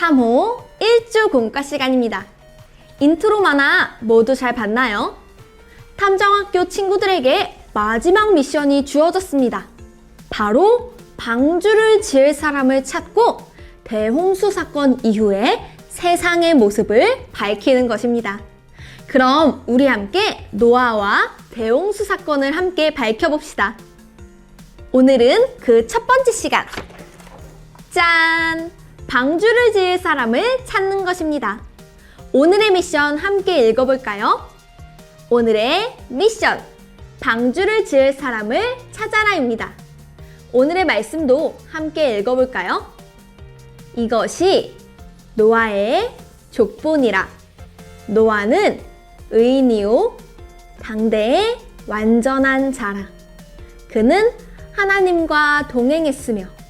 3호 1주 공과 시간입니다. 인트로 만화 모두 잘 봤나요? 탐정학교 친구들에게 마지막 미션이 주어졌습니다. 바로 방주를 지을 사람을 찾고 대홍수 사건 이후에 세상의 모습을 밝히는 것입니다. 그럼 우리 함께 노아와 대홍수 사건을 함께 밝혀봅시다. 오늘은 그 첫 번째 시간. 짠! 방주를 지을 사람을 찾는 것입니다. 오늘의 미션 함께 읽어볼까요? 오늘의 미션! 방주를 지을 사람을 찾아라입니다. 오늘의 말씀도 함께 읽어볼까요? 이것이 노아의 족본이라. 노아는 의인이요 당대의 완전한 자라. 그는 하나님과 동행했으며.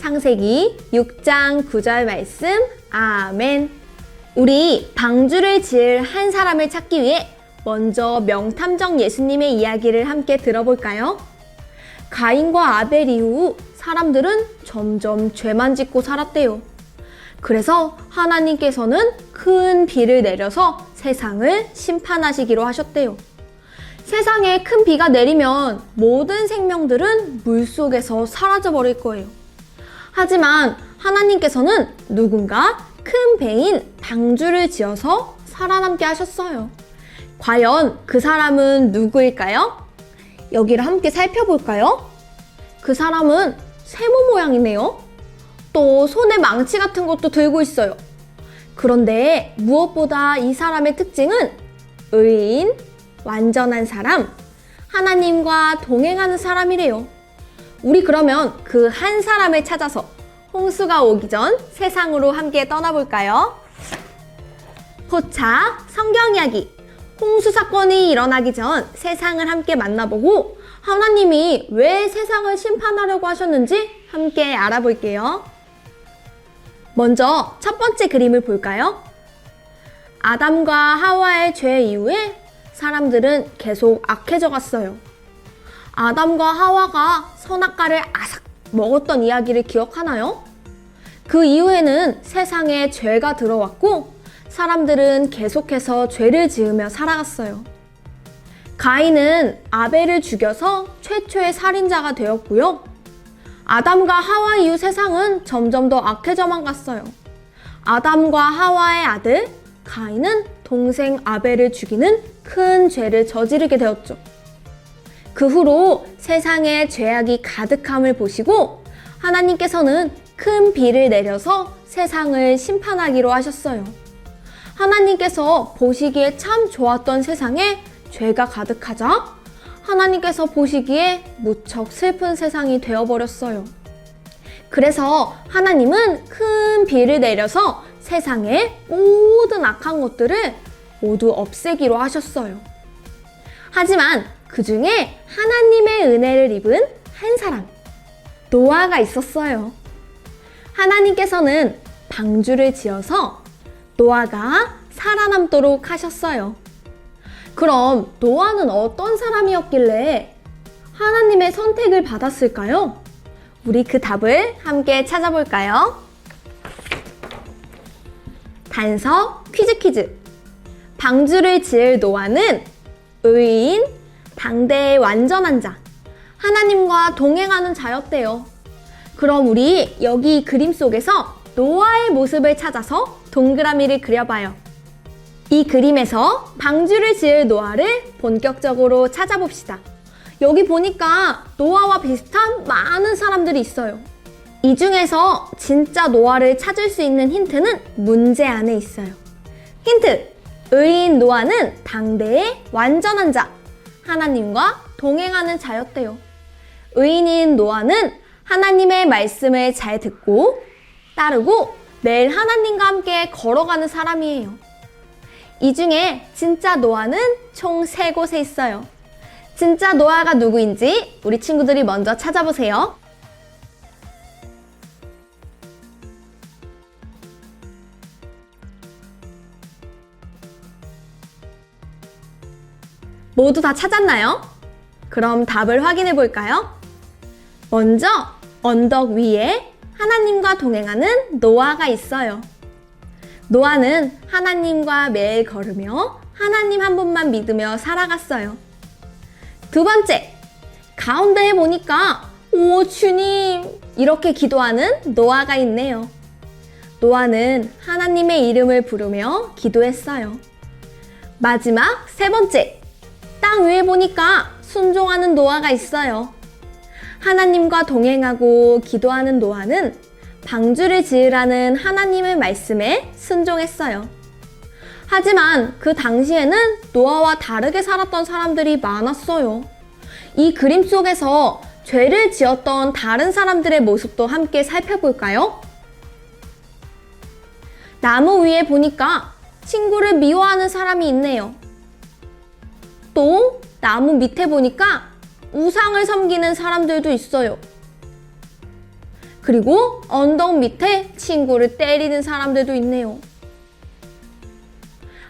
창세기 6장 9절 말씀. 아멘. 우리 방주를 지을 한 사람을 찾기 위해 먼저 명탐정 예수님의 이야기를 함께 들어볼까요? 가인과 아벨 이후 사람들은 점점 죄만 짓고 살았대요. 그래서 하나님께서는 큰 비를 내려서 세상을 심판하시기로 하셨대요. 세상에 큰 비가 내리면 모든 생명들은 물속에서 사라져버릴 거예요. 하지만 하나님께서는 누군가 큰 배인 방주를 지어서 살아남게 하셨어요. 과연 그 사람은 누구일까요? 여기를 함께 살펴볼까요? 그 사람은 세모 모양이네요. 또 손에 망치 같은 것도 들고 있어요. 그런데 무엇보다 이 사람의 특징은 의인, 완전한 사람, 하나님과 동행하는 사람이래요. 우리 그러면 그 한 사람을 찾아서 홍수가 오기 전 세상으로 함께 떠나볼까요? 포차 성경 이야기. 홍수 사건이 일어나기 전 세상을 함께 만나보고 하나님이 왜 세상을 심판하려고 하셨는지 함께 알아볼게요. 먼저 첫 번째 그림을 볼까요? 아담과 하와의 죄 이후에 사람들은 계속 악해져 갔어요. 아담과 하와가 선악과를 아삭 먹었던 이야기를 기억하나요? 그 이후에는 세상에 죄가 들어왔고 사람들은 계속해서 죄를 지으며 살아갔어요. 가인은 아벨을 죽여서 최초의 살인자가 되었고요. 아담과 하와 이후 세상은 점점 더 악해져만 갔어요. 아담과 하와의 아들 가인은 동생 아벨을 죽이는 큰 죄를 저지르게 되었죠. 그 후로 세상에 죄악이 가득함을 보시고 하나님께서는 큰 비를 내려서 세상을 심판하기로 하셨어요. 하나님께서 보시기에 참 좋았던 세상에 죄가 가득하자 하나님께서 보시기에 무척 슬픈 세상이 되어버렸어요. 그래서 하나님은 큰 비를 내려서 세상의 모든 악한 것들을 모두 없애기로 하셨어요. 하지만 그 중에 하나님의 은혜를 입은 한 사람, 노아가 있었어요. 하나님께서는 방주를 지어서 노아가 살아남도록 하셨어요. 그럼 노아는 어떤 사람이었길래 하나님의 선택을 받았을까요? 우리 그 답을 함께 찾아볼까요? 단서 퀴즈. 방주를 지을 노아는 의인, 당대의 완전한 자, 하나님과 동행하는 자였대요. 그럼 우리 여기 그림 속에서 노아의 모습을 찾아서 동그라미를 그려봐요. 이 그림에서 방주를 지을 노아를 본격적으로 찾아봅시다. 여기 보니까 노아와 비슷한 많은 사람들이 있어요. 이 중에서 진짜 노아를 찾을 수 있는 힌트는 문제 안에 있어요. 힌트! 의인 노아는 당대의 완전한 자, 하나님과 동행하는 자였대요. 의인인 노아는 하나님의 말씀을 잘 듣고 따르고 매일 하나님과 함께 걸어가는 사람이에요. 이 중에 진짜 노아는 총 3곳에 있어요. 진짜 노아가 누구인지 우리 친구들이 먼저 찾아보세요. 모두 다 찾았나요? 그럼 답을 확인해 볼까요? 먼저 언덕 위에 하나님과 동행하는 노아가 있어요. 노아는 하나님과 매일 걸으며 하나님 한 분만 믿으며 살아갔어요. 두 번째, 가운데에 보니까 오 주님 이렇게 기도하는 노아가 있네요. 노아는 하나님의 이름을 부르며 기도했어요. 마지막 세 번째, 땅 위에 보니까 순종하는 노아가 있어요. 하나님과 동행하고 기도하는 노아는 방주를 지으라는 하나님의 말씀에 순종했어요. 하지만 그 당시에는 노아와 다르게 살았던 사람들이 많았어요. 이 그림 속에서 죄를 지었던 다른 사람들의 모습도 함께 살펴볼까요? 나무 위에 보니까 친구를 미워하는 사람이 있네요. 또 나무 밑에 보니까 우상을 섬기는 사람들도 있어요. 그리고 언덕 밑에 친구를 때리는 사람들도 있네요.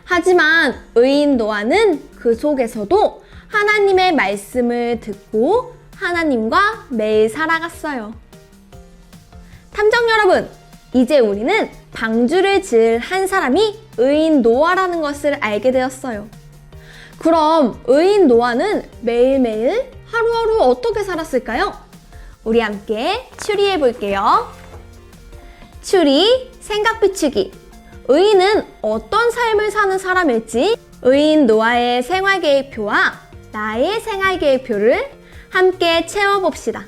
하지만 의인 노아는 그 속에서도 하나님의 말씀을 듣고 하나님과 매일 살아갔어요. 탐정 여러분, 이제 우리는 방주를 지을 한 사람이 의인 노아라는 것을 알게 되었어요. 그럼 의인 노아는 매일매일 하루하루 어떻게 살았을까요? 우리 함께 추리해 볼게요. 추리, 생각 비추기. 의인은 어떤 삶을 사는 사람일지 의인 노아의 생활계획표와 나의 생활계획표를 함께 채워봅시다.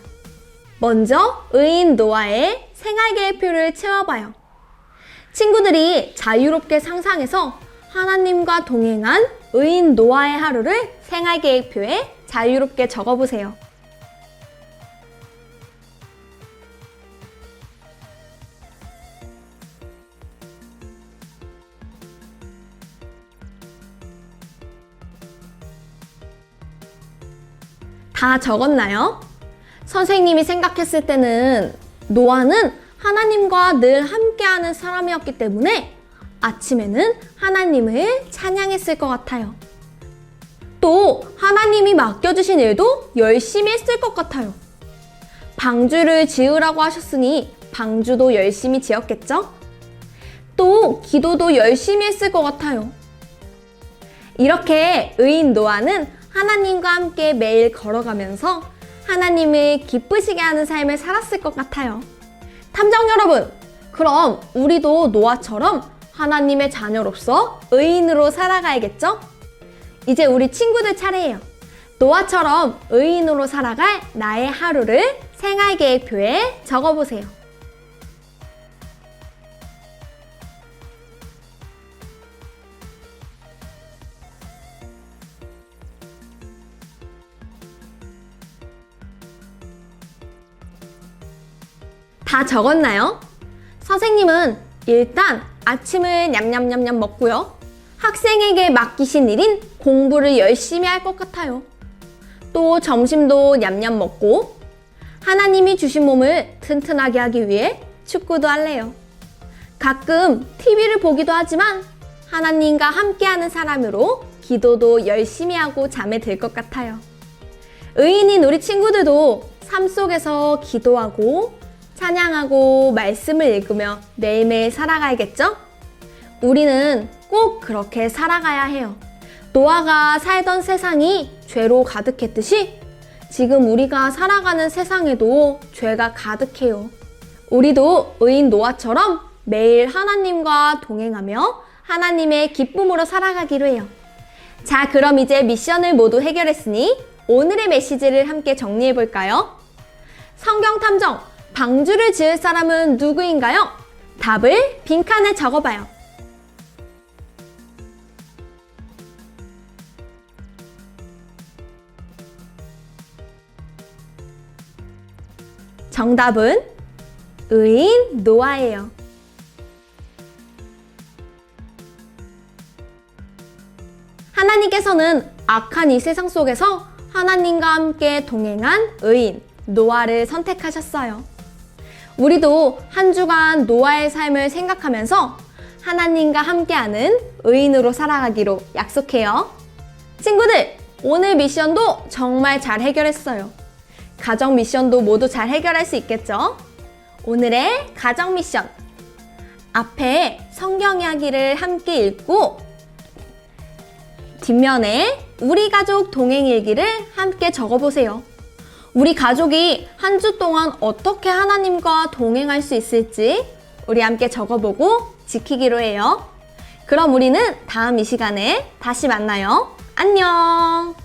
먼저 의인 노아의 생활계획표를 채워봐요. 친구들이 자유롭게 상상해서 하나님과 동행한 의인 노아의 하루를 생활계획표에 자유롭게 적어보세요. 다 적었나요? 선생님이 생각했을 때는 노아는 하나님과 늘 함께하는 사람이었기 때문에 아침에는 하나님을 찬양했을 것 같아요. 또 하나님이 맡겨주신 일도 열심히 했을 것 같아요. 방주를 지으라고 하셨으니 방주도 열심히 지었겠죠? 또 기도도 열심히 했을 것 같아요. 이렇게 의인 노아는 하나님과 함께 매일 걸어가면서 하나님을 기쁘시게 하는 삶을 살았을 것 같아요. 탐정 여러분, 그럼 우리도 노아처럼 하나님의 자녀로서 의인으로 살아가야겠죠? 이제 우리 친구들 차례예요. 노아처럼 의인으로 살아갈 나의 하루를 생활계획표에 적어보세요. 다 적었나요? 선생님은 일단 아침을 냠냠냠냠 먹고요. 학생에게 맡기신 일인 공부를 열심히 할 것 같아요. 또 점심도 냠냠 먹고 하나님이 주신 몸을 튼튼하게 하기 위해 축구도 할래요. 가끔 TV를 보기도 하지만 하나님과 함께하는 사람으로 기도도 열심히 하고 잠에 들 것 같아요. 의인인 우리 친구들도 삶 속에서 기도하고 찬양하고 말씀을 읽으며 매일매일 살아가야겠죠? 우리는 꼭 그렇게 살아가야 해요. 노아가 살던 세상이 죄로 가득했듯이 지금 우리가 살아가는 세상에도 죄가 가득해요. 우리도 의인 노아처럼 매일 하나님과 동행하며 하나님의 기쁨으로 살아가기로 해요. 자, 그럼 이제 미션을 모두 해결했으니 오늘의 메시지를 함께 정리해 볼까요? 성경 탐정, 방주를 지을 사람은 누구인가요? 답을 빈칸에 적어봐요. 정답은 의인 노아예요. 하나님께서는 악한 이 세상 속에서 하나님과 함께 동행한 의인 노아를 선택하셨어요. 우리도 한 주간 노아의 삶을 생각하면서 하나님과 함께하는 의인으로 살아가기로 약속해요. 친구들, 오늘 미션도 정말 잘 해결했어요. 가정 미션도 모두 잘 해결할 수 있겠죠? 오늘의 가정 미션. 앞에 성경 이야기를 함께 읽고 뒷면에 우리 가족 동행 일기를 함께 적어보세요. 우리 가족이 한 주 동안 어떻게 하나님과 동행할 수 있을지 우리 함께 적어보고 지키기로 해요. 그럼 우리는 다음 이 시간에 다시 만나요. 안녕!